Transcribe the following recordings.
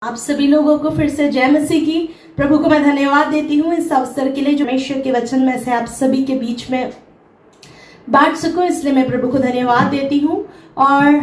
आप सभी लोगों को फिर से जय मसीह की। प्रभु को मैं धन्यवाद देती हूँ इस अवसर के लिए जो परमेश्वर के वचन में से आप सभी के बीच में बांट सकूं, इसलिए मैं प्रभु को धन्यवाद देती हूँ। और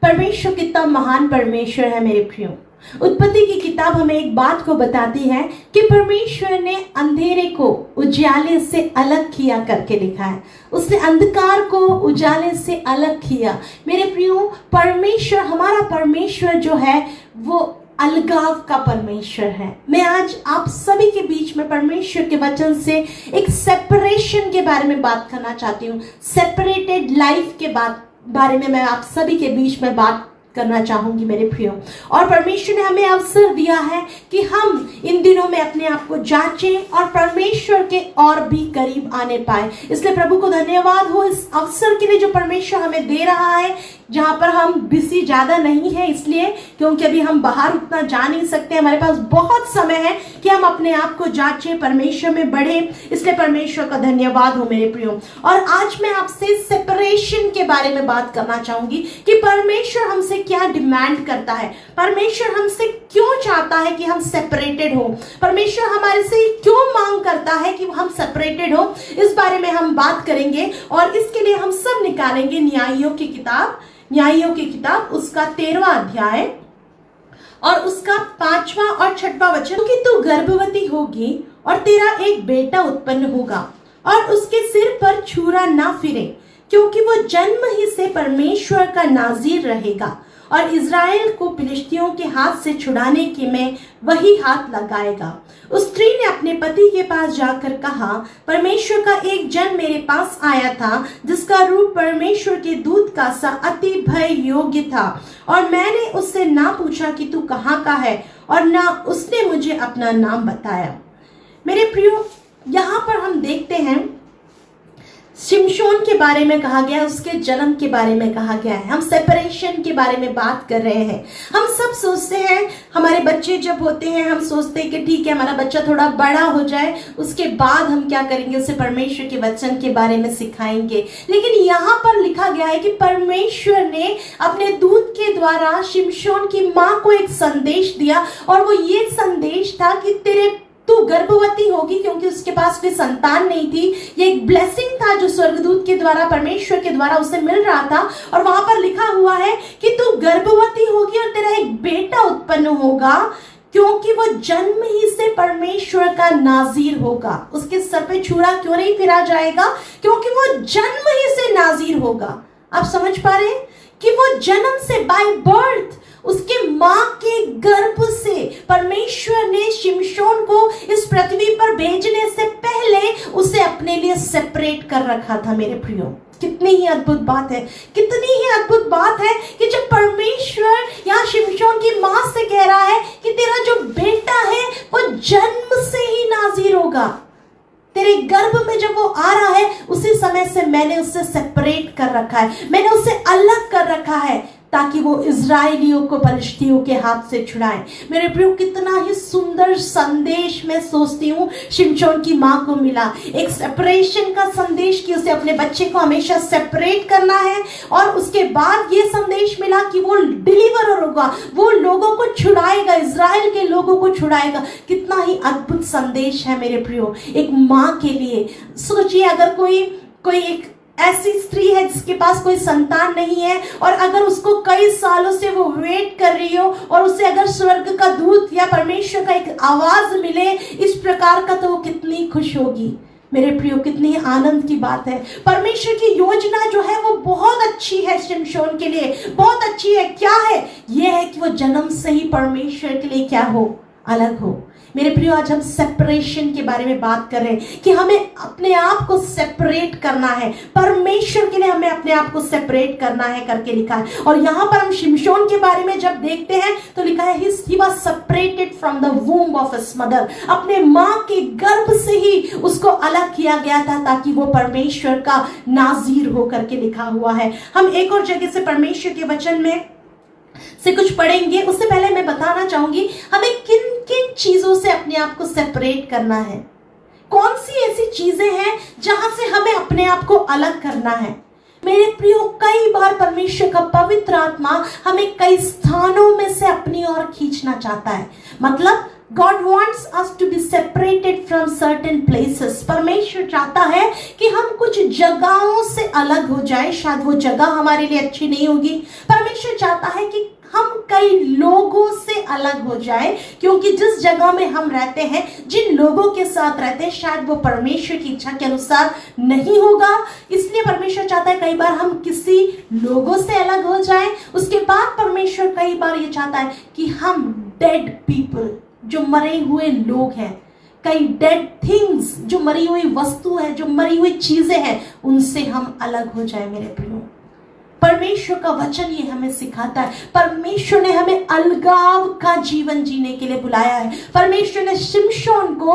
परमेश्वर कितना महान परमेश्वर है मेरे प्रियो। उत्पत्ति की किताब हमें एक बात को बताती है कि परमेश्वर ने अंधेरे को उजाले से अलग किया करके लिखा है। उसने अंधकार को उजाले से अलग किया। मेरे प्रियो, परमेश्वर, हमारा परमेश्वर जो है वो अलगाव का परमेश्वर है। मैं आज आप सभी के बीच में परमेश्वर के वचन से एक सेपरेशन के बारे में बात करना चाहती हूँ। सेपरेटेड लाइफ के बारे में मैं आप सभी के बीच में बात करना चाहूंगी मेरे प्रियो। और परमेश्वर ने हमें अवसर दिया है कि हम इन दिनों में अपने आप को जांचें और परमेश्वर के और भी करीब आने पाए। इसलिए प्रभु को धन्यवाद हो इस अवसर के लिए जो परमेश्वर हमें दे रहा है, जहां पर हम बिजी ज्यादा नहीं है, इसलिए क्योंकि अभी हम बाहर उतना जा नहीं सकते। हमारे पास बहुत समय है कि हम अपने आप को जांचें, परमेश्वर में बढ़े। इसलिए परमेश्वर का धन्यवाद हो मेरे प्रियो। और आज मैं आपसे सेपरेशन के बारे में बात करना चाहूंगी कि परमेश्वर हमसे क्या डिमांड करता है, परमेश्वर हमसे क्यों चाहता है कि हम सेपरेटेड हो, परमेश्वर हमारे से क्यों मांग करता है कि हम सेपरेटेड हो। इस बारे में हम बात करेंगे और इसके लिए हम सब निकालेंगे न्यायियों की किताब उसका 13वां अध्याय और उसका 5वां और 6वां वचन। कि तू गर्भवती होगी और तेरा एक बेटा उत्पन्न होगा और उसके सिर पर छुरा ना फिरे, क्योंकि वो जन्म ही से परमेश्वर का नाज़ीर रहेगा और इज़राइल को फिलिस्तियों के हाथ से छुड़ाने के में वही हाथ लगाएगा। उस स्त्री ने अपने पति के पास जाकर कहा, परमेश्वर का एक जन मेरे पास आया था जिसका रूप परमेश्वर के दूत का सा अति भय योग्य था, और मैंने उससे ना पूछा कि तू कहाँ का है, और ना उसने मुझे अपना नाम बताया। मेरे प्रियो, यहाँ पर हम देखते हैं शिमशोन के बारे में कहा गया है, उसके जन्म के बारे में कहा गया है। हम सेपरेशन के बारे में बात कर रहे हैं। हम सब सोचते हैं, हमारे बच्चे जब होते हैं हम सोचते हैं कि ठीक है हमारा बच्चा थोड़ा बड़ा हो जाए, उसके बाद हम क्या करेंगे, उसे परमेश्वर के वचन के बारे में सिखाएंगे। लेकिन यहाँ पर लिखा गया है कि परमेश्वर ने अपने दूत के द्वारा शिमशोन की माँ को एक संदेश दिया, और वो ये संदेश था कि तू गर्भवती होगी, क्योंकि उसके पास कोई संतान नहीं थी। ये एक ब्लेसिंग था जो स्वर्गदूत के द्वारा, परमेश्वर के द्वारा उसे मिल रहा था। और वहां पर लिखा हुआ है कि तू गर्भवती होगी और तेरा एक बेटा उत्पन्न होगा, क्योंकि वो जन्म ही से परमेश्वर का नाज़ीर होगा। उसके सर पे छुरा क्यों नहीं फिरा जाएगा? क्योंकि वो जन्म ही से नाज़ीर होगा। आप समझ पा रहे हैं कि वो जन्म से, बाय बर्थ, उसके माँ के गर्भ से परमेश्वर ने शिमशोन को इस पृथ्वी पर भेजने से पहले उसे अपने लिए सेपरेट कर रखा था। मेरे प्रियो, कितनी ही अद्भुत बात है, कितनी ही अद्भुत बात है कि जब परमेश्वर यहाँ शिमशोन की माँ से कह रहा है कि तेरा जो बेटा है वो जन्म से ही नाज़ीर होगा, तेरे गर्भ में जब वो आ रहा है उसी समय से मैंने उसे सेपरेट कर रखा है, मैंने उसे अलग कर रखा है, ताकि वो इज़राइलियों को फिलिस्तियों के हाथ से छुड़ाए। मेरे प्रियो, कितना ही सुंदर संदेश मैं सोचती हूँ शिमशोन की माँ को मिला। एक सेपरेशन का संदेश कि उसे अपने बच्चे को हमेशा सेपरेट करना है, और उसके बाद ये संदेश मिला कि वो डिलीवरर होगा, वो लोगों को छुड़ाएगा, इज़राइल के लोगों को छुड़ाएगा। कितना ही अद्भुत संदेश है मेरे प्रियो एक माँ के लिए। सोचिए, अगर कोई एक ऐसी स्त्री है जिसके पास कोई संतान नहीं है, और अगर उसको कई सालों से वो वेट कर रही हो, और उसे अगर स्वर्ग का दूत या परमेश्वर का एक आवाज मिले इस प्रकार का, तो वो कितनी खुश होगी। मेरे प्रियो, कितनी आनंद की बात है। परमेश्वर की योजना जो है वो बहुत अच्छी है, शिमशोन के लिए बहुत अच्छी है। क्या है? ये है कि वो जन्म से ही परमेश्वर के लिए क्या हो, अलग हो। मेरे प्रियो, आज हम सेपरेशन के बारे में बात कर रहे हैं कि हमें अपने आप को सेपरेट करना है, परमेश्वर के लिए हमें अपने आप को सेपरेट करना है करके लिखा है। और यहाँ पर हम शिमशोन के बारे में जब देखते हैं तो लिखा है he was separated from the womb of his mother। अपने माँ के गर्भ से ही उसको अलग किया गया था ताकि वो परमेश्वर का नाज़ीर हो करके लिखा हुआ है। हम एक और जगह से परमेश्वर के वचन में से कुछ पढ़ेंगे। उससे पहले मैं बताना चाहूंगी हमें किन किन चीजों से अपने आप को सेपरेट करना है, कौन सी ऐसी चीजें हैं जहां से हमें अपने आप को अलग करना है। मेरे प्रियो, कई बार परमेश्वर का पवित्र आत्मा हमें कई स्थानों में से अपनी ओर खींचना चाहता है। मतलब God wants us to be separated from certain places। परमेश्वर चाहता है कि हम कुछ जगहों से अलग हो जाए। शायद वो जगह हमारे लिए अच्छी नहीं होगी। परमेश्वर चाहता है कि हम कई लोगों से अलग हो जाए, क्योंकि जिस जगह में हम रहते हैं, जिन लोगों के साथ रहते हैं, शायद वो परमेश्वर की इच्छा के अनुसार नहीं होगा। इसलिए परमेश्वर चाहता है कई बार हम किसी लोगों से अलग हो जाएं। उसके बाद परमेश्वर कई बार ये चाहता है कि हम डेड पीपल, जो मरे हुए लोग हैं, कई डेड थिंग्स, जो मरी हुई वस्तु है, जो मरी हुई चीजें हैं, उनसे हम अलग हो जाए। मेरे प्रियो, परमेश्वर का वचन ये हमें सिखाता है। परमेश्वर ने हमें अलगाव का जीवन जीने के लिए बुलाया है। परमेश्वर ने शिमशोन को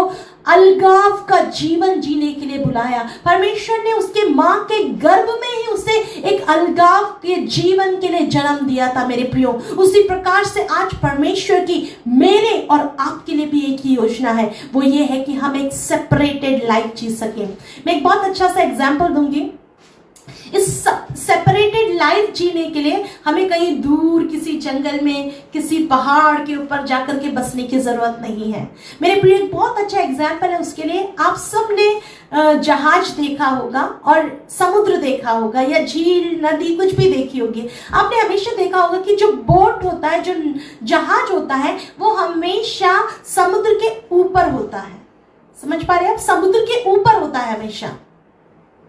अलगाव का जीवन जीने के लिए बुलाया। परमेश्वर ने उसके मां के गर्भ में ही उसे एक अलगाव के जीवन के लिए जन्म दिया था। मेरे प्रियो, उसी प्रकार से आज परमेश्वर की मेरे और आपके लिए भी एक ही योजना है। वो ये है कि हम एक सेपरेटेड लाइफ जी सकें। मैं एक बहुत अच्छा सा एग्जाम्पल दूंगी। इस सेपरेटेड लाइफ जीने के लिए हमें कहीं दूर किसी जंगल में, किसी पहाड़ के ऊपर जाकर के बसने की जरूरत नहीं है। मेरे प्रिय, एक बहुत अच्छा एग्जाम्पल है उसके लिए। आप सब ने जहाज देखा होगा और समुद्र देखा होगा, या झील, नदी, कुछ भी देखी होगी। आपने हमेशा देखा होगा कि जो बोट होता है, जो जहाज होता है, वो हमेशा समुद्र के ऊपर होता है। समझ पा रहे हैं आप? समुद्र के ऊपर होता है हमेशा।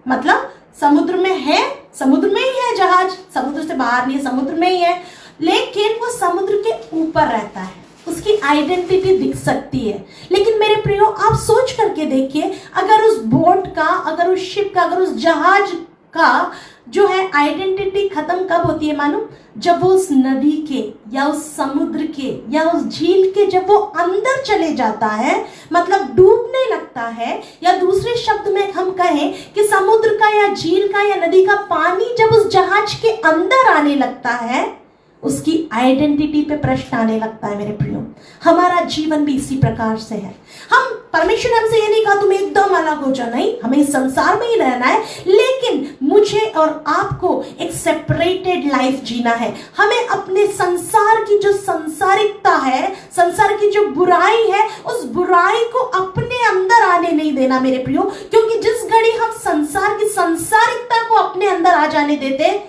मतलब समुद्र में है, समुद्र में ही है जहाज, समुद्र से बाहर नहीं है, समुद्र में ही है, लेकिन वो समुद्र के ऊपर रहता है। उसकी आइडेंटिटी दिख सकती है। लेकिन मेरे प्रियो, आप सोच करके देखिए, अगर उस बोट का, अगर उस शिप का, अगर उस जहाज का जो है आइडेंटिटी खत्म कब होती है मालूम? जब वो उस नदी के, या उस समुद्र के, या उस झील के जब वो अंदर चले जाता है, मतलब डूबने लगता है, या दूसरे शब्द में हम कहें कि समुद्र का या झील का या नदी का पानी जब उस जहाज के अंदर आने लगता है, उसकी आइडेंटिटी पे प्रश्न आने लगता है। मेरे प्रियो, हमारा जीवन भी इसी प्रकार से है। हम, परमेश्वर ने हमसे ये नहीं कहा तुम एकदम अलग हो जाओ, नहीं, हमें इस संसार में ही रहना है, लेकिन मुझे और आपको एक सेपरेटेड लाइफ जीना है। हमें अपने संसार की जो संसारिकता है, संसार की जो बुराई है, उस बुराई को अपने अंदर आने नहीं देना मेरे प्रियो, क्योंकि जिस घड़ी हम संसार की संसारिकता को अपने अंदर आ जाने देते,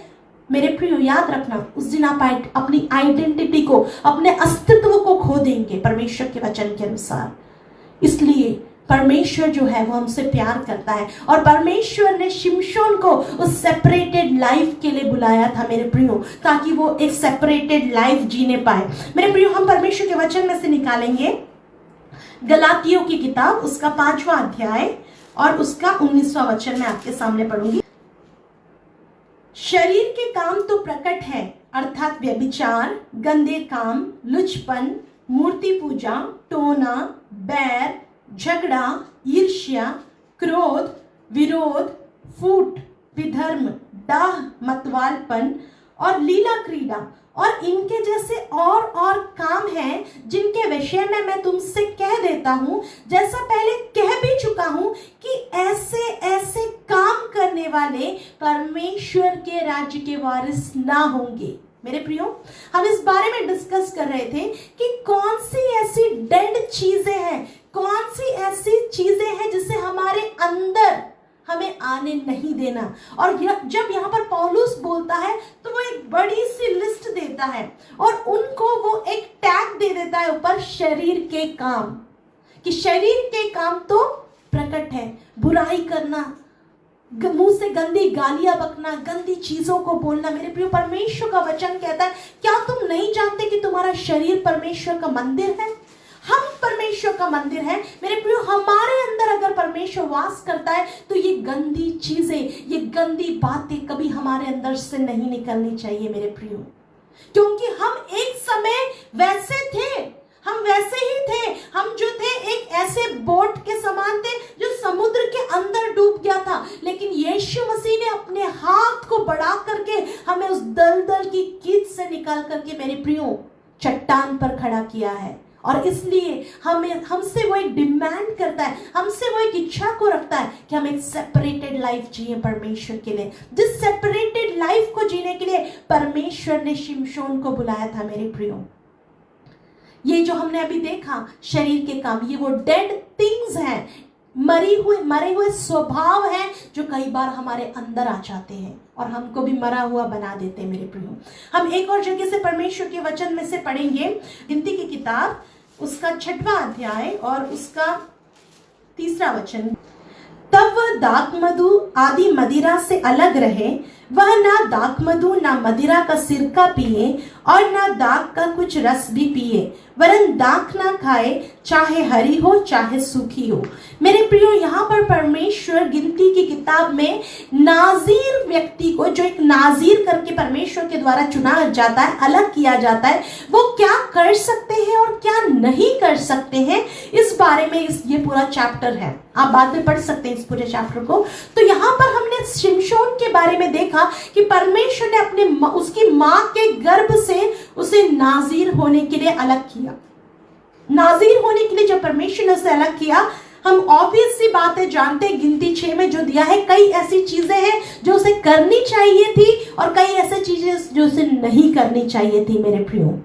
मेरे प्रियो याद रखना, उस दिन आप अपनी आइडेंटिटी को, अपने अस्तित्व को खो देंगे परमेश्वर के वचन के अनुसार। इसलिए परमेश्वर जो है वो हमसे प्यार करता है, और परमेश्वर ने शिमशोन को उस सेपरेटेड लाइफ के लिए बुलाया था मेरे प्रियो, ताकि वो एक सेपरेटेड लाइफ जीने पाए। मेरे प्रियो, हम परमेश्वर के वचन में से निकालेंगे गलातियों की किताब, उसका 5वां अध्याय और उसका 19वां वचन मैं आपके सामने पढ़ूंगी। शरीर के काम तो प्रकट है, अर्थात व्यभिचार, गंदे काम, लुचपन, मूर्ति पूजा, टोना, बैर, झगड़ा, ईर्ष्या, क्रोध, विरोध, फूट, विधर्म, डाह, मतवालपन और लीला क्रीड़ा और इनके जैसे और काम हैं, जिनके विषय में मैं तुमसे कह देता हूं, जैसा पहले कह भी चुका हूं, कि ऐसे ऐसे काम करने वाले परमेश्वर के राज्य के वारिस ना होंगे। मेरे प्रियो, हम इस बारे में डिस्कस कर रहे थे कि कौन सी ऐसी डेड चीजें हैं, कौन सी ऐसी चीजें हैं जिसे हमारे अंदर हमें आने नहीं देना। और जब यहाँ पर पौलुस बोलता है तो वो एक बड़ी सी लिस्ट देता है, और उनको वो एक टैग दे देता है ऊपर, शरीर के काम, कि शरीर के काम तो प्रकट है। बुराई करना, मुंह से गंदी गालियां बकना, गंदी चीजों को बोलना। मेरे प्रिय, परमेश्वर का वचन कहता है, क्या तुम नहीं जानते कि तुम्हारा शरीर परमेश्वर का मंदिर है? हम परमेश्वर का मंदिर है। मेरे प्रियो, हमारे अंदर अगर परमेश्वर वास करता है तो ये गंदी चीजें, ये गंदी बातें कभी हमारे अंदर से नहीं निकलनी चाहिए मेरे प्रियो, क्योंकि हम एक समय वैसे थे, हम वैसे ही थे। हम जो थे एक ऐसे बोट के समान थे जो समुद्र के अंदर डूब गया था, लेकिन यीशु मसीह ने अपने हाथ को बढ़ा करके हमें उस दलदल की कीच से निकाल करके मेरे प्रियो चट्टान पर खड़ा किया है, और इसलिए हमसे वो एक डिमांड करता है, हमसे वो एक इच्छा को रखता है कि हम एक सेपरेटेड लाइफ जिए परमेश्वर के लिए। जिस सेपरेटेड लाइफ को जीने के लिए परमेश्वर ने शिमशोन को बुलाया था मेरे प्रियो। ये जो हमने अभी देखा शरीर के काम, ये वो डेड थिंग्स हैं, मरे हुए स्वभाव हैं जो कई बार हमारे अंदर आ जाते हैं और हमको भी मरा हुआ बना देते हैं मेरे प्रियो। हम एक और जगह से परमेश्वर के वचन में से पढ़ेंगे, गिनती की किताब उसका 6वां अध्याय और उसका 3रा वचन। तब वह दाखमधु आदि मदिरा से अलग रहे, वह ना दाखमधु ना मदिरा का सिरका पिए और ना दाख का कुछ रस भी पिए, वरन दाख ना खाए, चाहे हरी हो चाहे सूखी हो। मेरे प्रियो, यहाँ पर परमेश्वर गिनती की किताब में नाजीर व्यक्ति को, जो एक नाजीर करके परमेश्वर के द्वारा चुना जाता है, अलग किया जाता है, वो क्या कर सकते हैं और क्या नहीं कर सकते हैं, इस बारे में ये पूरा चैप्टर है। आप बाद में पढ़ सकते हैं इस पूरे चैप्टर को। तो यहाँ पर हमने शिमशोन के बारे में देखा कि परमेश्वर ने उसकी माँ के गर्भ से उसे नाजीर होने के लिए अलग किया। नाजीर होने के लिए जब परमेश्वर ने उसे अलग किया, हम ऑब्वियस सी बात है जानते हैं, गिनती 6 में जो दिया है, कई ऐसी चीजें हैं जो उसे करनी चाहिए थी और कई ऐसी चीजें जो उसे नहीं करनी चाहिए थी मेरे प्रियो।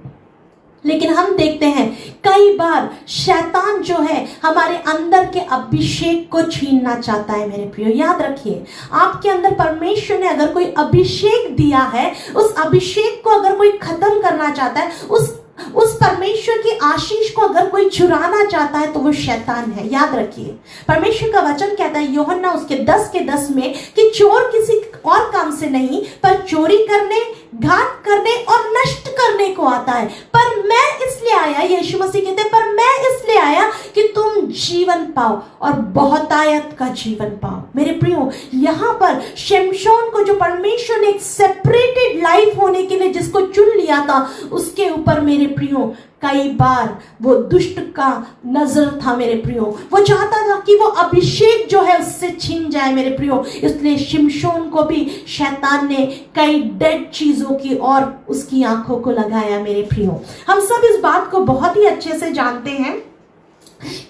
लेकिन हम देखते हैं कई बार शैतान जो है हमारे अंदर के अभिषेक को छीनना चाहता है मेरे प्रियो। याद रखिए, आपके अंदर परमेश्वर ने अगर कोई अभिषेक दिया है, उस अभिषेक को अगर कोई खत्म करना चाहता है, उस परमेश्वर की आशीष को अगर कोई चुराना चाहता है, तो वो शैतान है। याद रखिए, परमेश्वर का वचन कहता है यूहन्ना उसके 10 में कि चोर किसी और काम से नहीं पर चोरी करने, घात करने और नष्ट करने को आता है। पर मैं इसलिए आया, यीशु मसीह कहते हैं, पर मैं इसलिए आया कि तुम जीवन पाओ और बहुतायत का जीवन पाओ। मेरे प्रियो, यहाँ पर शिमशोन को जो परमेश्वर ने एक सेपरेटेड लाइफ होने के लिए जिसको चुन लिया था, उसके ऊपर मेरे प्रियो कई बार वो दुष्ट का नजर था मेरे प्रियो। वो चाहता था कि वो अभिषेक जो है उससे छीन जाए मेरे प्रियो। इसलिए शिमशोन को भी शैतान ने कई डेड चीजों की और उसकी आंखों को लगाया मेरे प्रियो। हम सब इस बात को बहुत ही अच्छे से जानते हैं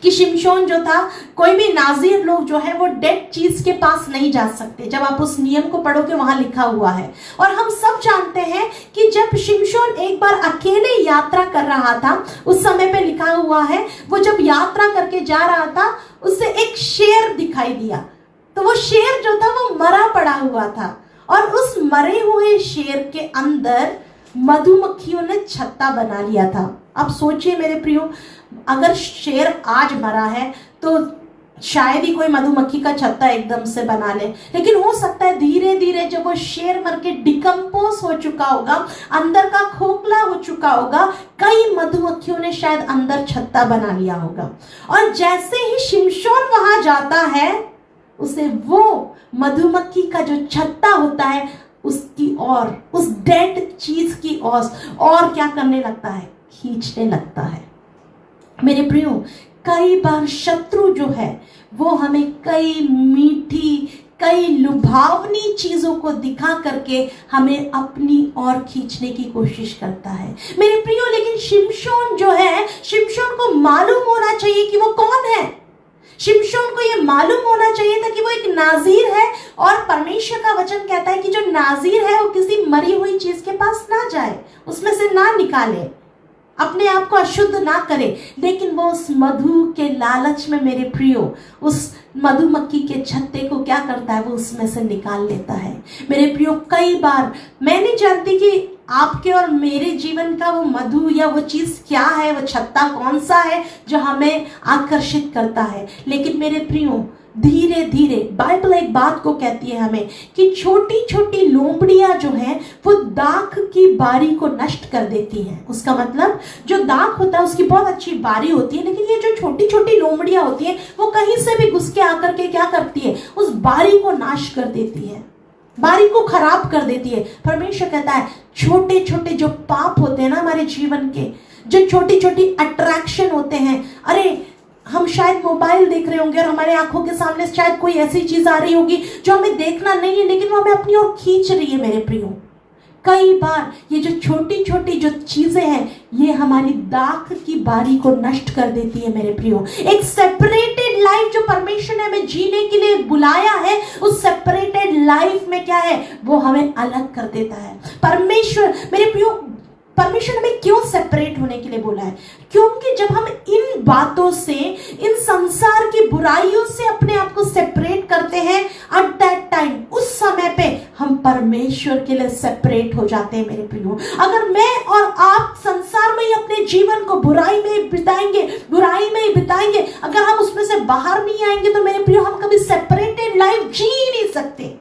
कि शिमशोन जो था, कोई भी नाजीर लोग जो है वो डेड चीज के पास नहीं जा सकते। जब आप उस नियम को पढ़ोगे वहां लिखा हुआ है। और हम सब जानते हैं कि जब शिमशोन एक बार अकेले यात्रा कर रहा था, उस समय पे लिखा हुआ है, वो जब यात्रा करके जा रहा था, उससे एक शेर दिखाई दिया। तो वो शेर जो था वो मरा पड़ा हुआ था और उस मरे हुए शेर के अंदर मधुमक्खियों ने छत्ता बना लिया था। अब सोचिए मेरे प्रियो, अगर शेर आज मरा है तो शायद ही कोई मधुमक्खी का छत्ता एकदम से बना ले, लेकिन हो सकता है धीरे धीरे जब वो शेर मर के डिकम्पोज हो चुका होगा, अंदर का खोखला हो चुका होगा, कई मधुमक्खियों ने शायद अंदर छत्ता बना लिया होगा। और जैसे ही शिमशोन वहां जाता है, उसे वो मधुमक्खी का जो छत्ता होता है उसकी और उस डेड चीज की और क्या करने लगता है, खींचने लगता है। मेरे प्रियो, कई बार शत्रु जो है वो हमें कई मीठी, कई लुभावनी चीजों को दिखा करके हमें अपनी ओर खींचने की कोशिश करता है मेरे प्रियो। लेकिन शिमशोन जो है, शिमशोन को मालूम होना चाहिए कि वो कौन है। शिमशोन को ये मालूम होना चाहिए था कि वो एक नाजीर है और परमेश्वर का वचन कहता है कि जो नाजीर है वो किसी मरी हुई चीज के पास ना जाए, उसमें से ना निकाले, अपने आप को अशुद्ध ना करे। लेकिन वो उस मधु के लालच में मेरे प्रियो, उस मधुमक्खी के छत्ते को क्या करता है, वो उसमें से निकाल लेता है मेरे प्रियो। कई बार मैं नहीं जानती कि आपके और मेरे जीवन का वो मधु या वो चीज क्या है, वो छत्ता कौन सा है जो हमें आकर्षित करता है। लेकिन मेरे प्रियो, धीरे धीरे बाइबल एक बात को कहती है हमें कि छोटी छोटी लोमड़ियां जो हैं वो दाख की बारी को नष्ट कर देती हैं। उसका मतलब जो दाख होता है उसकी बहुत अच्छी बारी होती है, लेकिन ये जो छोटी छोटी लोमड़ियां होती हैं वो कहीं से भी घुस के आकर के क्या करती है, उस बारी को नाश कर देती है, बारी को खराब कर देती है। परमेश्वर कहता है छोटे छोटे जो पाप होते हैं ना हमारे जीवन के, जो छोटी छोटी अट्रैक्शन होते हैं, अरे हम शायद मोबाइल देख रहे होंगे और हमारे आंखों के सामने शायद कोई ऐसी चीज आ रही होगी जो हमें देखना नहीं है, लेकिन वो हमें अपनी ओर खींच रही है मेरे प्रियो। कई बार ये जो छोटी छोटी जो चीजें हैं ये हमारी दाख की बारी को नष्ट कर देती है मेरे प्रियो। एक सेपरेटेड लाइफ जो परमेश्वर ने हमें जीने के लिए बुलाया है, उस सेपरेटेड लाइफ में क्या है, वो हमें अलग कर देता है। परमेश्वर मेरे प्रियो, परमेश्वर ने हमें क्यों सेपरेट होने के लिए बोला है? क्योंकि जब हम इन बातों से, इन संसार की बुराइयों से अपने आप को सेपरेट करते हैं, एट दैट टाइम, उस समय पे हम परमेश्वर के लिए सेपरेट हो जाते हैं मेरे प्रियो। अगर मैं और आप संसार में ही अपने जीवन को बुराई में ही बिताएंगे, अगर हम उसमें से बाहर नहीं आएंगे तो मेरे प्रियो हम कभी सेपरेटेड लाइफ जी ही नहीं सकते।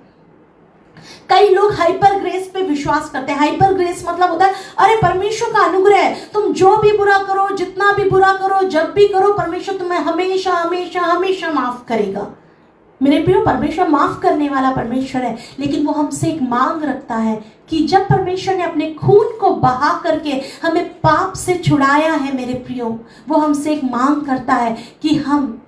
कई लोग हाइपर ग्रेस पे विश्वास करते हैं। हाइपर ग्रेस मतलब होता है, अरे परमेश्वर का अनुग्रह है, तुम जो भी बुरा करो, जितना भी बुरा करो, जब भी करो, परमेश्वर तुम्हें हमेशा हमेशा हमेशा माफ करेगा। मेरे प्रियो, परमेश्वर माफ करने वाला परमेश्वर है, लेकिन वो हमसे एक मांग रखता है कि जब परमेश्वर ने अपने खून को बहा करके हमें पाप से छुड़ाया है मेरे प्रियो, वो हमसे एक मांग करता है कि हम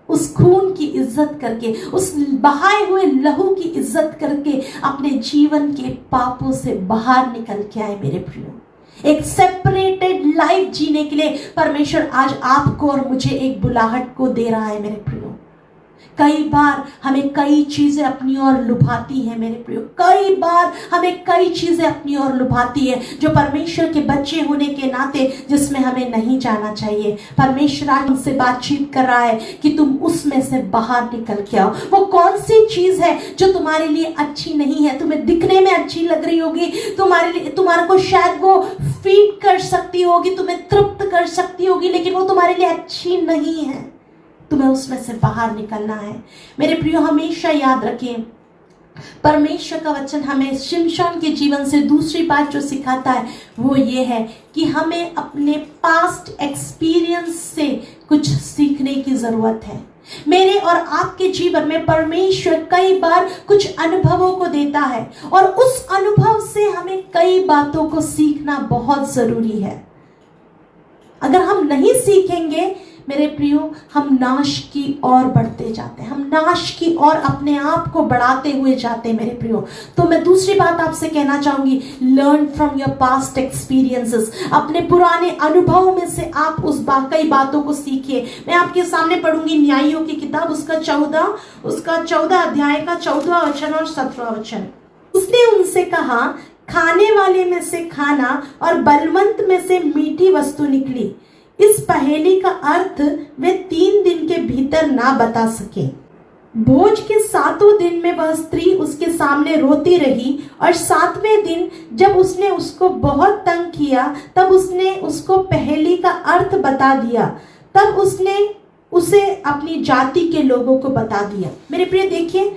उस खून की इज्जत करके, उस बहाए हुए लहू की इज्जत करके अपने जीवन के पापों से बाहर निकल के आए मेरे प्रियो। एक सेपरेटेड लाइफ जीने के लिए परमेश्वर आज आपको और मुझे एक बुलाहट को दे रहा है मेरे प्रियो। कई बार हमें कई चीजें अपनी ओर लुभाती हैं मेरे प्रियो, कई बार हमें कई चीजें अपनी ओर लुभाती है जो परमेश्वर के बच्चे होने के नाते जिसमें हमें नहीं जाना चाहिए। परमेश्वर आज हमसे बातचीत कर रहा है कि तुम उसमें से बाहर निकल के आओ। वो कौन सी चीज है जो तुम्हारे लिए अच्छी नहीं है, तुम्हें दिखने में अच्छी लग रही होगी, तुम्हारे को शायद वो फीड कर सकती होगी, तुम्हें तृप्त कर सकती होगी, लेकिन वो तुम्हारे लिए अच्छी नहीं है। तुम्हें उसमें से बाहर निकलना है मेरे प्रियो। हमेशा याद रखें, परमेश्वर का वचन हमें शिमशोन के जीवन से दूसरी बात जो सिखाता है वो ये है कि हमें अपने पास्ट एक्सपीरियंस से कुछ सीखने की जरूरत है। मेरे और आपके जीवन में परमेश्वर कई बार कुछ अनुभवों को देता है और उस अनुभव से हमें कई बातों को सीखना बहुत जरूरी है। अगर हम नहीं सीखेंगे मेरे प्रियो, हम नाश की ओर बढ़ते जाते हैं, हम नाश की ओर अपने आप को बढ़ाते हुए जाते हैं मेरे प्रियो। तो मैं दूसरी बात आपसे कहना चाहूंगी, learn from your past experiences. अपने पुराने अनुभवों में से आप कई बातों को सीखिए। मैं आपके सामने पढ़ूंगी न्यायियों की किताब, उसका 14 अध्याय का 14वां वचन और 17वां वचन। उसने उनसे कहा, खाने वाले में से खाना और बलवंत में से मीठी वस्तु निकली। इस पहेली का अर्थ वे 3 दिन के भीतर ना बता सके। भोज के 7वें दिन में वह स्त्री उसके सामने रोती रही और 7वें दिन जब उसने उसको बहुत तंग किया तब उसने उसको पहेली का अर्थ बता दिया। तब उसने उसे अपनी जाति के लोगों को बता दिया। मेरे प्रिय देखिए,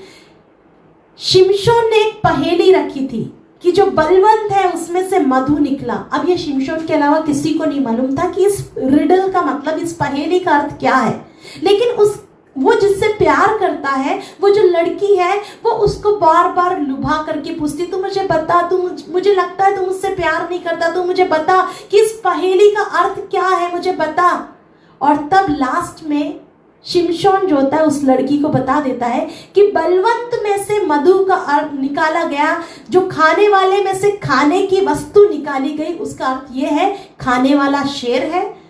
शिमशोन ने एक पहेली रखी थी कि जो बलवंत है उसमें से मधु निकला। अब ये शिमशोन के अलावा किसी को नहीं मालूम था कि इस रिडल का मतलब, इस पहेली का अर्थ क्या है। लेकिन वो जिससे प्यार करता है, वो जो लड़की है, वो उसको बार बार लुभा करके पूछती, तू मुझे बता, मुझे लगता है तू मुझसे प्यार नहीं करता, तू मुझे बता कि इस पहेली का अर्थ क्या है, मुझे बता। और तब लास्ट में शिमशोन जो होता है उस लड़की को बता देता है कि बलवंत में से मधु का अर्थ निकाला गया, जो खाने वाले में से खाने की वस्तु निकाली गई, उसका अर्थ ये है खाने वाला शेर है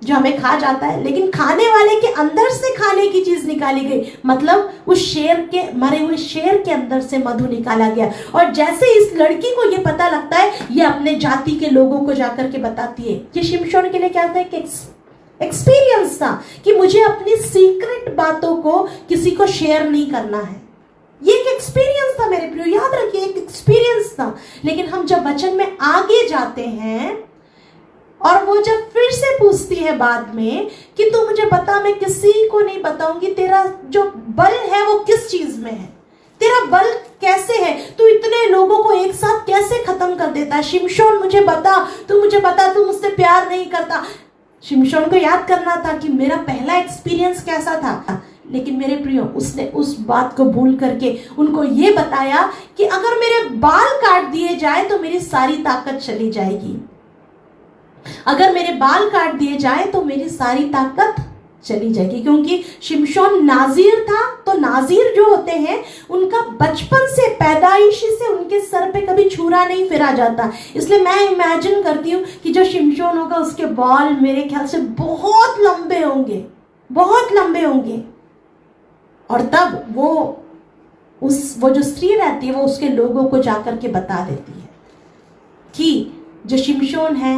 जो हमें खा जाता है, लेकिन खाने वाले के अंदर से खाने की चीज निकाली गई, मतलब उस मरे हुए शेर के अंदर से मधु निकाला गया। और जैसे इस लड़की को ये पता लगता है, ये अपने जाति के लोगों को जाकर के बताती है। ये शिमशोन के लिए क्या होता है कि एक्सपीरियंस था कि मुझे अपनी सीक्रेट बातों को किसी को शेयर नहीं करना है। ये एक एक्सपीरियंस था मेरे प्रियो, याद रखिए, एक एक्सपीरियंस था। लेकिन हम जब वचन में आगे जाते हैं और वो जब फिर से पूछती है बाद में कि तू मुझे बता, मैं किसी को नहीं बताऊंगी, तेरा जो बल है वो किस चीज में है, तेरा बल कैसे है, तू इतने लोगों को एक साथ कैसे खत्म कर देता है। शिमशोन मुझे बता, तू मुझसे प्यार नहीं करता। शिमशोन को याद करना था कि मेरा पहला एक्सपीरियंस कैसा था। लेकिन मेरे प्रियो, उसने उस बात को भूल करके उनको ये बताया कि अगर मेरे बाल काट दिए जाए तो मेरी सारी ताकत चली जाएगी। अगर मेरे बाल काट दिए जाए तो मेरी सारी ताकत चली जाएगी। क्योंकि शिमशोन नाजीर था, तो नाजीर जो होते हैं उनका बचपन से, पैदाइशी से उनके सर पे कभी छुरा नहीं फिरा जाता। इसलिए मैं इमेजिन करती हूँ कि जो शिमशोन होगा उसके बाल मेरे ख्याल से बहुत लंबे होंगे, बहुत लंबे होंगे। और तब वो जो स्त्री रहती है वो उसके लोगों को जाकर के बता देती है कि जो शिमशोन है,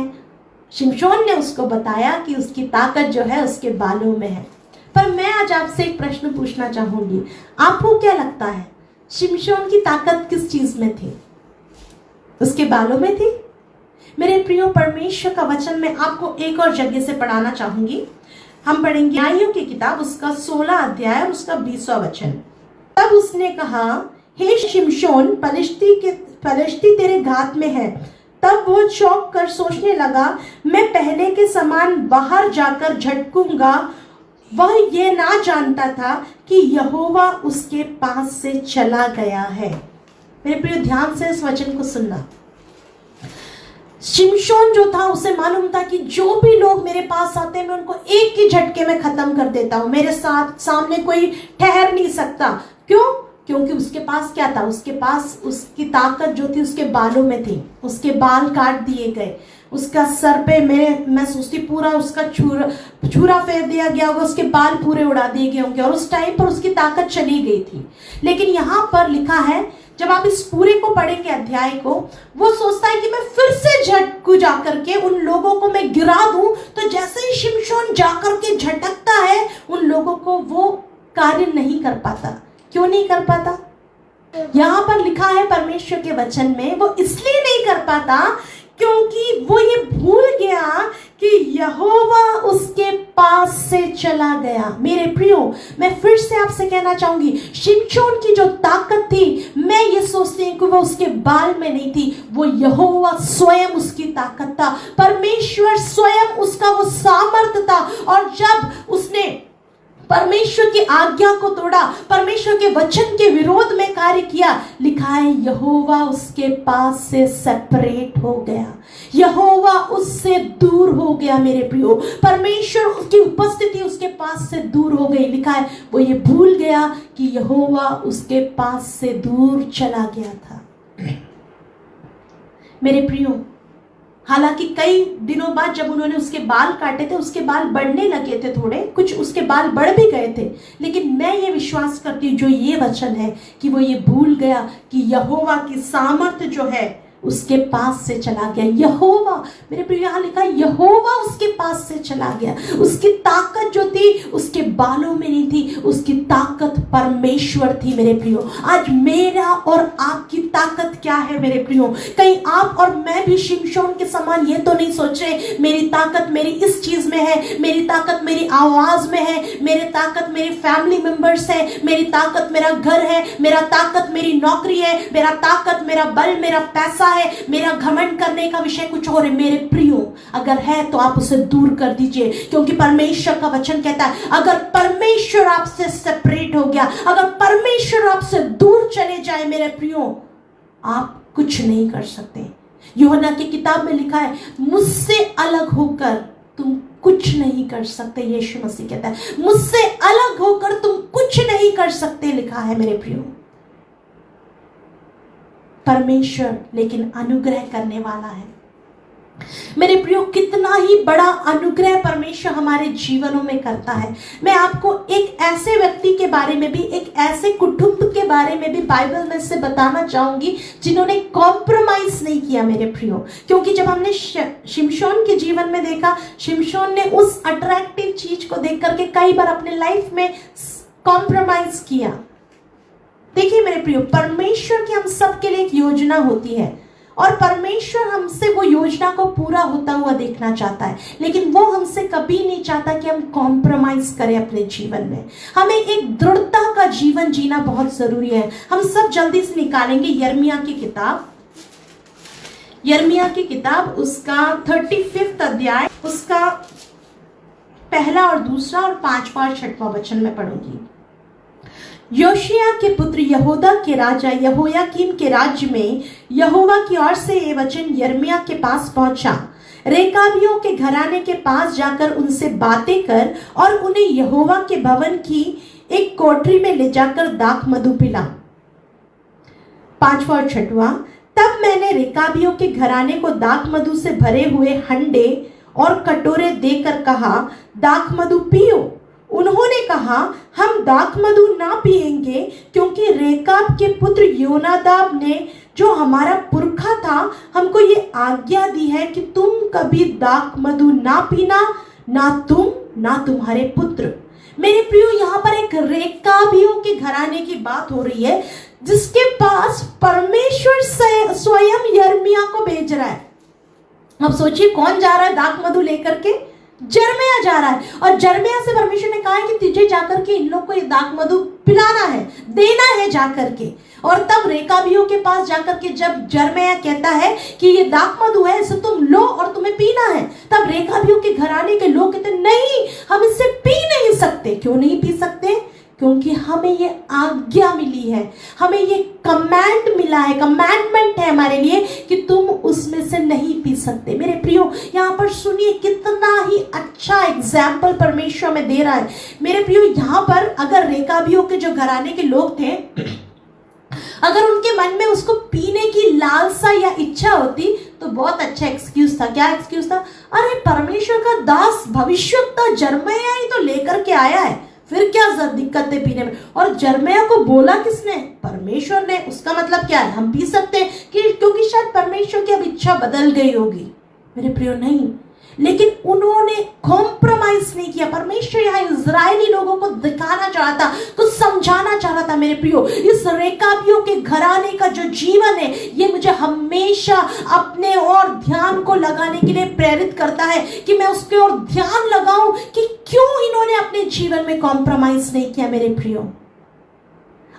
शिमशोन ने उसको बताया कि उसकी ताकत जो है उसके बालों में है। पर मैं आज आपसे एक प्रश्न पूछना चाहूंगी, आपको क्या लगता है शिमशोन की ताकत किस चीज में थी? उसके बालों में थी? मेरे प्रियो, परमेश्वर का वचन मैं आपको एक और जगह से पढ़ाना चाहूंगी। हम पढ़ेंगे न्यायों की किताब, उसका 16 अध्याय और उसका 20वां वचन। तब उसने कहा, हे शिमशोन, पलिश्ती तेरे घात में है। तब वो चौंक कर सोचने लगा, मैं पहले के समान बाहर जाकर झटकूंगा। वह ये ना जानता था कि यहोवा उसके पास से चला गया है। मेरे प्रिय, ध्यान से इस वचन को सुनना। शिमशोन जो था उसे मालूम था कि जो भी लोग मेरे पास आते हैं मैं उनको एक ही झटके में खत्म कर देता हूं, मेरे साथ सामने कोई ठहर नहीं सकता। क्यों? क्योंकि उसके पास क्या था? उसके पास उसकी ताकत जो थी उसके बालों में थी। उसके बाल काट दिए गए, उसका सर पे मैं सोचती पूरा उसका छुरा फेर दिया गया होगा, उसके बाल पूरे उड़ा दिए गए होंगे और उस टाइम पर उसकी ताकत चली गई थी। लेकिन यहाँ पर लिखा है, जब आप इस पूरे को पढ़ेंगे अध्याय को, वो सोचता है कि मैं फिर से झटकू जाकर के उन लोगों को मैं गिरा दूं। तो जैसे ही शिमशोन जाकर के झटकता है उन लोगों को, वो कार्य नहीं कर पाता। क्यों नहीं कर पाता? यहां पर लिखा है परमेश्वर के वचन में, वो इसलिए नहीं कर पाता क्योंकि वो ये भूल गया कि यहोवा उसके पास से चला गया। मेरे प्रियो, मैं फिर से आपसे कहना चाहूंगी, शिमशोन की जो ताकत थी, मैं ये सोचती हूँ कि वो उसके बाल में नहीं थी, वो यहोवा स्वयं उसकी ताकत था। परमेश्वर स्वयं उसका वो सामर्थ्य था। और जब उसने परमेश्वर की आज्ञा को तोड़ा, परमेश्वर के वचन के विरोध में कार्य किया, लिखा है यहोवा उसके पास से सेपरेट हो गया, यहोवा उससे दूर हो गया। मेरे प्रियो, परमेश्वर की उपस्थिति उसके पास से दूर हो गई। लिखा है वो ये भूल गया कि यहोवा उसके पास से दूर चला गया था। मेरे प्रियो, हालांकि कई दिनों बाद जब उन्होंने उसके बाल काटे थे, उसके बाल बढ़ने लगे थे, थोड़े कुछ उसके बाल बढ़ भी गए थे। लेकिन मैं ये विश्वास करती हूँ जो ये वचन है कि वो ये भूल गया कि यहोवा की सामर्थ्य जो है उसके पास से चला गया। यहोवा, मेरे प्रिय, यहाँ लिखा है यहोवा उसके पास से चला गया। उसकी ताकत जो थी उसके बालों में नहीं थी, उसकी ताकत परमेश्वर थी। मेरे प्रियो, आज मेरा और आपकी ताकत क्या है? मेरे प्रियो, कहीं आप और मैं भी शिमशोन के समान ये तो नहीं सोच रहे मेरी ताकत मेरी इस चीज में है, मेरी ताकत मेरी आवाज में है, मेरी ताकत मेरे फैमिली मेंबर्स है, मेरी ताकत मेरा घर है, मेरा ताकत मेरी नौकरी है, मेरा ताकत मेरा बल, मेरा पैसा है, मेरा घमंड करने का विषय कुछ और है। मेरे प्रियो, अगर है तो आप उसे दूर कर दीजिए, क्योंकि परमेश्वर का वचन कहता है अगर परमेश्वर आपसे सेपरेट हो गया, अगर परमेश्वर आपसे दूर चले जाए, मेरे प्रियो, आप कुछ नहीं कर सकते। यूहन्ना की किताब में लिखा है मुझसे अलग होकर तुम कुछ नहीं कर सकते। यीशु मसीह कहता है मुझसे अलग होकर तुम कुछ नहीं कर सकते, लिखा है। मेरे प्रियो, परमेश्वर लेकिन अनुग्रह करने वाला है। मेरे प्रियो, कितना ही बड़ा अनुग्रह परमेश्वर हमारे जीवनों में करता है। मैं आपको एक ऐसे व्यक्ति के बारे में भी, एक ऐसे कुटुंब के बारे में भी बाइबल में से बताना चाहूंगी जिन्होंने कॉम्प्रोमाइज नहीं किया। मेरे प्रियो, क्योंकि जब हमने शिमशोन के जीवन में देखा, शिमशोन ने उस अट्रैक्टिव चीज को देख करके कई बार अपने लाइफ में कॉम्प्रोमाइज किया। देखिए मेरे प्रियो, परमेश्वर की हम सबके लिए एक योजना होती है और परमेश्वर हमसे वो योजना को पूरा होता हुआ देखना चाहता है, लेकिन वो हमसे कभी नहीं चाहता कि हम कॉम्प्रोमाइज करें अपने जीवन में। हमें एक दृढ़ता का जीवन जीना बहुत जरूरी है। हम सब जल्दी से निकालेंगे यिर्मयाह की किताब उसका 35वां अध्याय, उसका पहला और दूसरा और 5वां और 6वां वचन में पढ़ूंगी। योशिया के पुत्र यहूदा के राजा यहोयाकीम के राज्य में यहोवा की ओर से ये वचन यिर्मयाह के पास पहुंचा, रेकाबियों के घराने के पास जाकर उनसे बातें कर और उन्हें यहोवा के भवन की एक कोठरी में ले जाकर दाख मधु पिला। 5वां और 6वां, तब मैंने रेकाबियों के घराने को दाख मधु से भरे हुए हंडे और कटोरे देकर कहा, दाख मधु पियो। उन्होंने कहा, हम दाख मधु ना पिएंगे, क्योंकि रेकाब के पुत्र योनादाब ने, जो हमारा पुरखा था, हमको ये आज्ञा दी है कि तुम कभी दाख मधु ना पीना, ना तुम ना तुम्हारे पुत्र। मेरे प्रियो, यहाँ पर एक रेकाबियों के घराने की बात हो रही है, जिसके पास परमेश्वर स्वयं यिर्मयाह को भेज रहा है। अब सोचिए, कौन जा रहा है दाख मधु लेकर के? यिर्मयाह जा रहा है। और यिर्मयाह से परमेश्वर ने कहा है कि तुझे जाकर के इन लोग को ये दाख मधु पिलाना है, देना है जाकर के। और तब रेकाबियों के पास जाकर के जब यिर्मयाह कहता है कि ये दाख मधु है, इसे तुम लो और तुम्हें पीना है, तब रेकाबियों के घराने के लोग कहते नहीं, हम इससे पी नहीं सकते। क्यों नहीं पी सकते? क्योंकि हमें ये आज्ञा मिली है, हमें ये कमांड मिला है, कमांडमेंट है हमारे लिए कि तुम उसमें से नहीं पी सकते। मेरे प्रियो, यहाँ पर सुनिए, कितना ही अच्छा एग्जाम्पल परमेश्वर में दे रहा है। मेरे प्रियो, यहाँ पर अगर रेकाबियों के जो घराने के लोग थे, अगर उनके मन में उसको पीने की लालसा या इच्छा होती तो बहुत अच्छा एक्सक्यूज था। क्या एक्सक्यूज था? अरे परमेश्वर का दास भविष्यवक्ता यिर्मयाह ही तो लेकर के आया है, फिर क्या दिक्कत है पीने में? और यिर्मयाह को बोला किसने? परमेश्वर ने। उसका मतलब क्या है? हम पी सकते हैं कि क्योंकि शायद परमेश्वर की अब इच्छा बदल गई होगी। मेरे प्रियो, नहीं, लेकिन उन्होंने कॉम्प्रोमाइज नहीं किया। परमेश्वर यहाँ इजरायली लोगों को दिखाना चाहा था, कुछ समझाना चाह रहा था। मेरे प्रियो, इस रेकाबियों के घराने का जो जीवन है, ये मुझे हमेशा अपने और ध्यान को लगाने के लिए प्रेरित करता है कि मैं उसके और ध्यान लगाऊं कि क्यों इन्होंने अपने जीवन में कॉम्प्रोमाइज नहीं किया। मेरे प्रियो,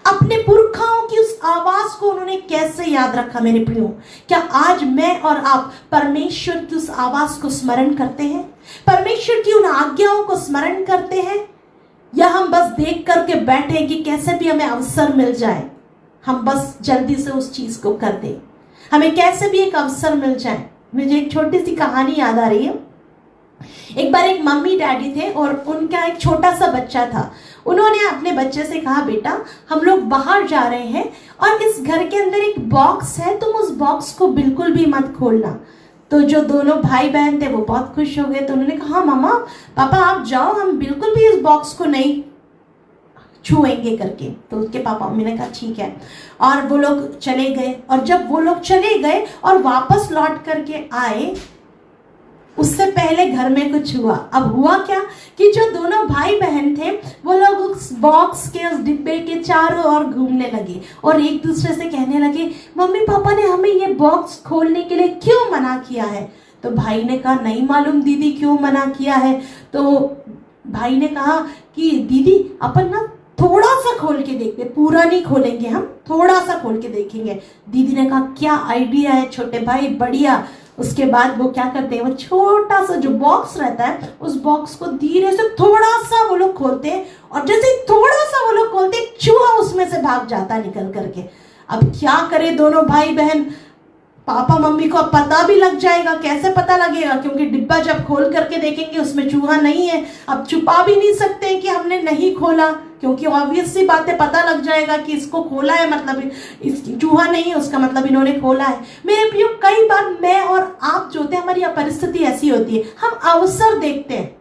अपने पुरखाओं की उस आवाज को उन्होंने कैसे याद रखा? मेरे प्रियो, क्या आज मैं और आप परमेश्वर की उस आवाज को स्मरण करते हैं? परमेश्वर की उन आज्ञाओं को स्मरण करते हैं? या हम बस देख करके बैठे कि कैसे भी हमें अवसर मिल जाए, हम बस जल्दी से उस चीज को कर दें, हमें कैसे भी एक अवसर मिल जाए? मुझे एक छोटी सी कहानी याद आ रही है। एक बार एक मम्मी डैडी थे और उनका एक छोटा सा बच्चा था। उन्होंने अपने बच्चे से कहा, बेटा हम लोग बाहर जा रहे हैं और इस घर के अंदर एक बॉक्स है, तुम उस बॉक्स को बिल्कुल भी मत खोलना। तो जो दोनों भाई बहन थे वो बहुत खुश हो गए। तो उन्होंने कहा, हाँ मामा पापा आप जाओ, हम बिल्कुल भी इस बॉक्स को नहीं छुएंगे करके। तो उसके पापा मम्मी ने कहा ठीक है। और वो लोग चले गए। और जब वो लोग चले गए और वापस लौट करके आए, उससे पहले घर में कुछ हुआ। अब हुआ क्या कि जो दोनों भाई बहन थे वो लोग उस बॉक्स के, उस डिब्बे के चारों ओर घूमने लगे और एक दूसरे से कहने लगे, मम्मी पापा ने हमें ये बॉक्स खोलने के लिए क्यों मना किया है? तो भाई ने कहा, नहीं मालूम दीदी क्यों मना किया है। तो भाई ने कहा कि दीदी अपन ना थोड़ा सा खोल के देखते, पूरा नहीं खोलेंगे, हम थोड़ा सा खोल के देखेंगे। दीदी ने कहा, क्या आइडिया है छोटे भाई, बढ़िया। उसके बाद वो क्या करते हैं, वो छोटा सा जो बॉक्स रहता है उस बॉक्स को धीरे से थोड़ा सा वो लोग खोलते हैं और जैसे थोड़ा सा वो लोग खोलते हैं, चूहा उसमें से भाग जाता है निकल करके। अब क्या करे दोनों भाई बहन? पापा मम्मी को अब पता भी लग जाएगा। कैसे पता लगेगा? क्योंकि डिब्बा जब खोल करके देखेंगे उसमें चूहा नहीं है। अब छुपा भी नहीं सकते कि हमने नहीं खोला, क्योंकि ऑब्वियस सी बात है, पता लग जाएगा कि इसको खोला है मतलब इस चूहा नहीं है, उसका मतलब इन्होंने खोला है। मेरे प्रियो, कई बार मैं और आप जो होते हैं, हमारी परिस्थिति ऐसी होती है, हम अवसर देखते हैं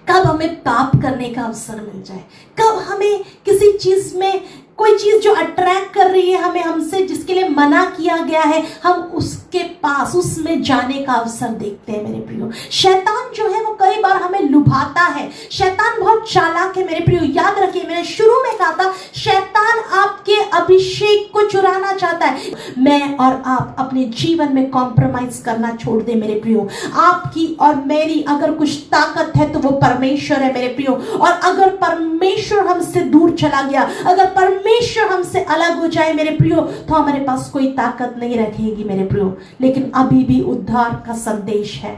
कब हमें पाप करने का अवसर मिल जाए, कब हमें किसी चीज में कोई चीज जो अट्रैक्ट कर रही है हमें, हमसे जिसके लिए मना किया गया है, हम उसके पास उसमें जाने का अवसर देखते हैं। मेरे प्रियो, शैतान जो है वो कई बार हमें लुभाता है। शैतान बहुत चालाक है। मेरे प्रियो, याद रखिए, मैंने शुरू में कहा था, शैतान आपके अभिषेक को चुराना चाहता है। मैं और आप अपने जीवन में कॉम्प्रोमाइज करना छोड़ दे। मेरे प्रियो, आपकी और मेरी अगर कुछ ताकत है तो वो परमेश्वर है। मेरे प्रियो, और अगर परमेश्वर हमसे दूर चला गया, अगर परमेश्वर हमसे अलग हो जाए मेरे प्रियो, तो हमारे पास कोई ताकत नहीं रहेगी मेरे प्रियो। लेकिन अभी भी उद्धार का संदेश है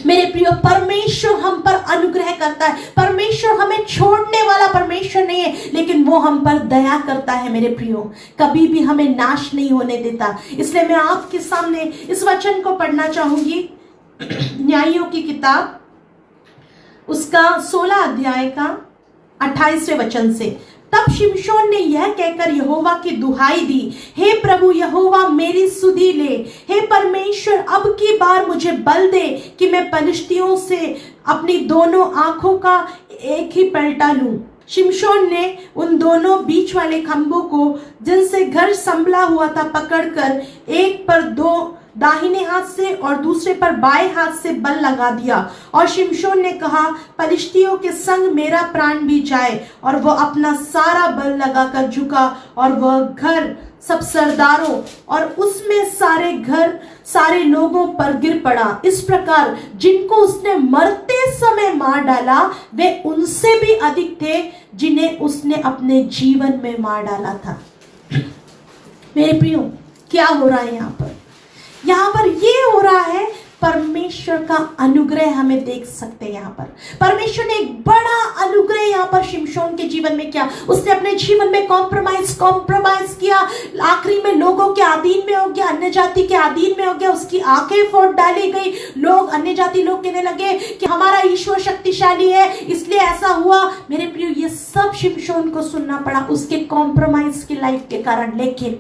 मेरे प्रियो। परमेश्वर हम पर अनुग्रह करता है। परमेश्वर हमें छोड़ने वाला परमेश्वर नहीं है, लेकिन वो हम पर दया करता है मेरे प्रियो, कभी भी हमें नाश नहीं होने देता। इसलिए मैं आपके सामने इस वचन को पढ़ना चाहूंगी, न्यायियों की किताब उसका 16 अध्याय का 28वें वचन से। तब शिमशोन ने यह कहकर यहोवा की दुहाई दी, हे प्रभु यहोवा मेरी सुधि ले, हे परमेश्वर अब की बार मुझे बल दे कि मैं पलिश्तियों से अपनी दोनों आंखों का एक ही पलटा लूं। शिमशोन ने उन दोनों बीच वाले खंभों को जिनसे घर संभला हुआ था पकड़कर एक पर दो दाहिने हाथ से और दूसरे पर बाएं हाथ से बल लगा दिया। और शिमशोन ने कहा, पलिश्तियों के संग मेरा प्राण भी जाए। और वह अपना सारा बल लगाकर झुका और वह घर सब सरदारों और उसमें सारे घर सारे लोगों पर गिर पड़ा। इस प्रकार जिनको उसने मरते समय मार डाला वे उनसे भी अधिक थे जिन्हें उसने अपने जीवन में मार डाला था। मेरे प्रियो, क्या हो रहा है यहाँ पर ये हो रहा है, परमेश्वर का अनुग्रह हमें देख सकते हैं। यहाँ पर परमेश्वर ने एक बड़ा अनुग्रह यहाँ पर शिमशोन के जीवन में किया। उसने अपने जीवन में कॉम्प्रोमाइज किया, आखिरी में लोगों के अधीन में हो गया, अन्य जाति के अधीन में हो गया, उसकी आंखें फोड़ डाली गई। लोग, अन्य जाति लोग कहने लगे कि हमारा ईश्वर शक्तिशाली है इसलिए ऐसा हुआ। मेरे प्रियो, ये सब शिमशोन को सुनना पड़ा उसके कॉम्प्रोमाइज की लाइफ के कारण, लेकिन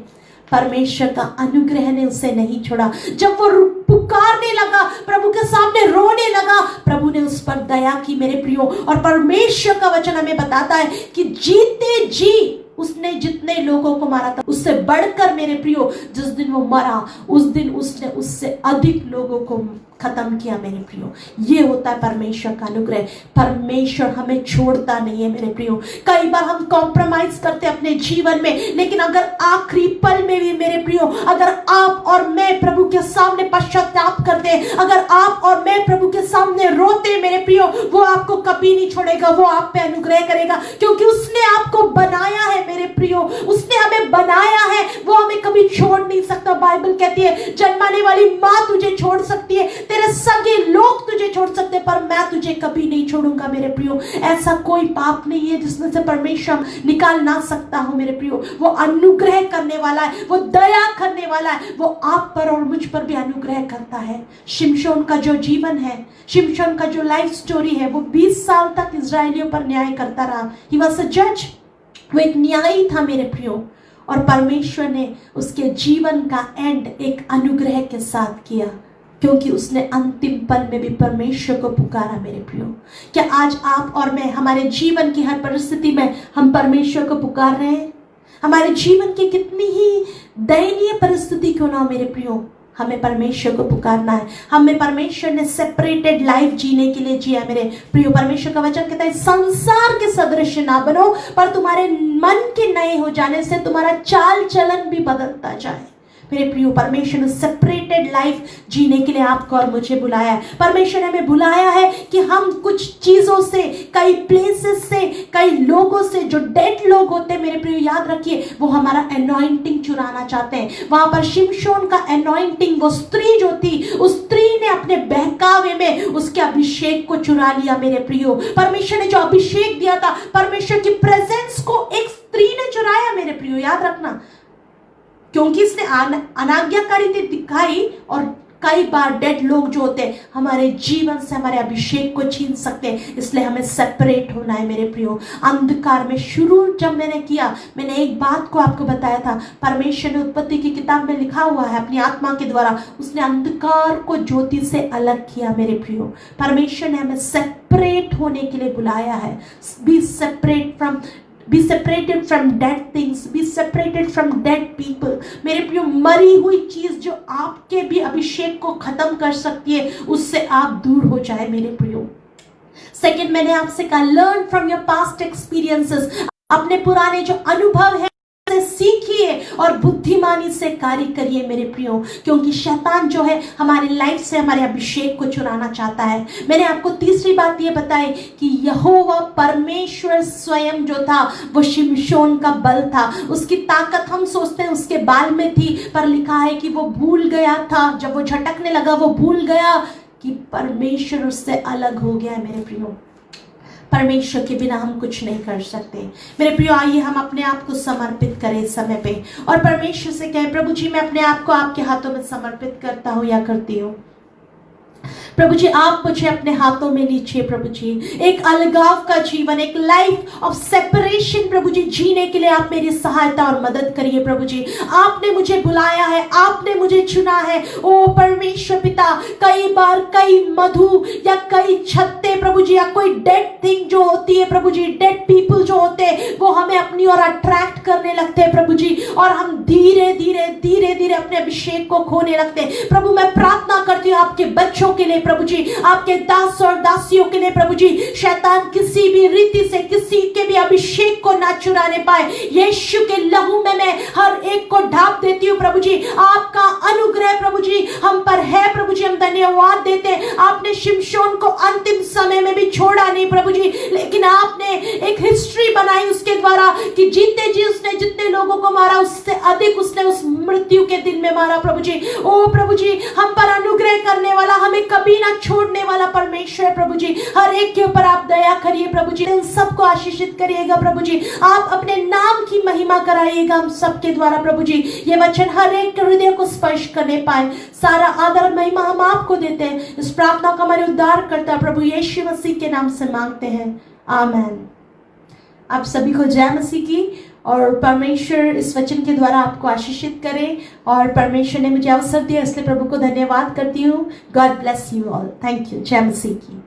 परमेश्वर का अनुग्रह ने उसे नहीं छोड़ा। जब वो पुकारने लगा, प्रभु के सामने रोने लगा, प्रभु ने उस पर दया की मेरे प्रियो। और परमेश्वर का वचन हमें बताता है कि जीते जी उसने जितने लोगों को मारा था उससे बढ़कर मेरे प्रियो, जिस दिन वो मरा उस दिन उसने उससे अधिक लोगों को खत्म किया मेरे प्रियो। ये होता है परमेश्वर का अनुग्रह। परमेश्वर हमें छोड़ता नहीं है मेरे प्रियो। कई बार हम कॉम्प्रोमाइज करते हैं अपने जीवन में, लेकिन अगर आखिरी पल में भी मेरे प्रियो, अगर आप और मैं प्रभु के सामने पश्चाताप करते हैं, अगर आप और मैं प्रभु के सामने रोते मेरे प्रियो, वो आपको कभी नहीं छोड़ेगा, वो आप पे अनुग्रह करेगा, क्योंकि उसने आपको बनाया है मेरे प्रियो। उसने हमें बनाया है, वो हमें कभी छोड़ नहीं सकता। बाइबल कहती है जन्माने वाली माँ तुझे छोड़ सकती है, तेरे सगे लोग तुझे छोड़ सकते हैं, पर मैं तुझे कभी नहीं छोड़ूंगा मेरे प्रियो। ऐसा कोई पाप नहीं है जिसमें से परमेश्वर निकाल ना सकता हो मेरे प्रियो। वो अनुग्रह करने वाला है, वो दया करने वाला है, वो आप पर और मुझ पर भी अनुग्रह करता है। शिमशोन का जो जीवन है, शिमशोन का जो लाइफ स्टोरी है, वो 20 साल तक इजरायलियों पर न्याय करता रहा। ही वॉज अ जज, वो एक न्यायी था मेरे प्रियो। और परमेश्वर ने उसके जीवन का एंड एक अनुग्रह के साथ किया, क्योंकि उसने अंतिम पल में भी परमेश्वर को पुकारा मेरे प्रियो। क्या आज आप और मैं हमारे जीवन की हर परिस्थिति में हम परमेश्वर को पुकार रहे हैं? हमारे जीवन की कितनी ही दयनीय परिस्थिति क्यों ना हो मेरे प्रियो, हमें परमेश्वर को पुकारना है। हमें परमेश्वर ने सेपरेटेड लाइफ जीने के लिए जिया मेरे प्रियो। परमेश्वर का वचन कहता है संसार के सदृश ना बनो, पर तुम्हारे मन के नए हो जाने से तुम्हारा चाल चलन भी बदलता जाए। मेरे प्रियो, परमेश्वर ने सेपरेटेड लाइफ जीने के लिए आपको और मुझे बुलाया है। परमेश्वर ने हमें बुलाया है कि हम कुछ चीजों से, कई प्लेसेस से, कई लोगों से, जो डेड लोग होते हैं मेरे प्रियो, याद रखिए, वो हमारा एनॉइंटिंग चुराना चाहते हैं। वहां पर शिमशोन का एनॉइंटिंग, वो स्त्री जो थी, उस स्त्री ने अपने बहकावे में उसके अभिषेक को चुरा लिया मेरे प्रियो। परमेश्वर ने जो अभिषेक दिया था, परमेश्वर की प्रेजेंस को एक स्त्री ने चुराया मेरे प्रियो, याद रखना, क्योंकि इसने अनाज्ञाकारिता दिखाई। और कई बार डेड लोग जो होते हैं हमारे जीवन से हमारे अभिषेक को छीन सकते हैं, इसलिए हमें सेपरेट होना है मेरे प्रियो। अंधकार में शुरू जब मैंने किया, मैंने एक बात को आपको बताया था, परमेश्वर ने उत्पत्ति की किताब में लिखा हुआ है, अपनी आत्मा के द्वारा उसने अंधकार को ज्योति से अलग किया मेरे प्रियो। परमेश्वर ने हमें सेपरेट होने के लिए बुलाया है। Be separated from dead things, be separated from dead people। मेरे प्रियो, मरी हुई चीज जो आपके भी अभिषेक को खत्म कर सकती है, उससे आप दूर हो जाए मेरे प्रियो। सेकंड, मैंने आपसे कहा learn from your past experiences. अपने पुराने जो अनुभव है सीखिए और बुद्धिमानी से कार्य करिए मेरे प्रियो, क्योंकि शैतान जो है हमारे लाइफ से हमारे अभिषेक को चुराना चाहता है। मैंने आपको तीसरी बात ये बताई कि यहोवा परमेश्वर स्वयं जो था वो शिमशोन का बल था। उसकी ताकत हम सोचते हैं उसके बाल में थी, पर लिखा है कि वो भूल गया था, जब वो झटकने लगा वो भूल गया कि परमेश्वर उससे अलग हो गया है मेरे प्रियो। परमेश्वर के बिना हम कुछ नहीं कर सकते। मेरे प्रियो, आइए हम अपने आप को समर्पित करें इस समय पे और परमेश्वर से कहें, प्रभु जी मैं अपने आप को आपके हाथों में समर्पित करता हूँ या करती हूँ। प्रभु जी आप मुझे अपने हाथों में लीजिए। प्रभु जी एक अलगाव का जीवन, एक लाइफ ऑफ सेपरेशन प्रभु जी जीने के लिए आप मेरी सहायता और मदद करिए। प्रभु जी आपने मुझे बुलाया है, आपने मुझे चुना है। ओ परमेश्वर पिता, कई बार कई मधु या कई छत्ते प्रभु जी या कोई डेड थिंग जो होती है प्रभु जी, डेड पीपल जो होते हैं वो हमें अपनी ओर अट्रैक्ट करने लगते हैं प्रभु जी, और हम धीरे धीरे धीरे धीरे अपने अभिषेक को खोने लगते हैं। प्रभु मैं प्रार्थना करती हूँ आपके बच्चों के लिए प्रभु जी, आपके दास और दासियों के लिए प्रभु जी, शैतान किसी भी रीति से किसी के भी अभिषेक को ना चुराने पाए। यीशु के लहू में मैं हर एक को ढाप देती हूँ प्रभु जी। आपका अनुग्रह प्रभु जी हम पर है प्रभु जी, हम धन्यवाद देते हैं। आपने शिमशोन को अंतिम समय में भी छोड़ा नहीं प्रभु जी, लेकिन आपने एक हिस्ट्री बनाई उसके द्वारा कि जीते जी उसने जितने लोगों को मारा उससे अधिक उसने उस मृत्यु के दिन में मारा प्रभु जी। ओ प्रभु जी हम पर अनुग्रह करने वाला, हमें कभी ना छोड़ने वाला परमेश्वर प्रभु जी, हर एक के ऊपर आप दया करिए प्रभु जी, इन सबको आशीषित करिएगा प्रभु जी। आप अपने नाम की महिमा कराइएगा हम सबके द्वारा प्रभु जी। ये वचन हर एक के हृदय को स्पर्श करने पाए। सारा आदर महिमा हम आपको देते हैं। इस प्रार्थना का हमारे उद्धार करता प्रभु यीशु मसीह के नाम से मांगते हैं, आमेन। आप सभी को जय मसीह की, और परमेश्वर इस वचन के द्वारा आपको आशीषित करे, और परमेश्वर ने मुझे अवसर दिया इसलिए प्रभु को धन्यवाद करती हूँ। God bless you all. Thank you. जय मसीह की।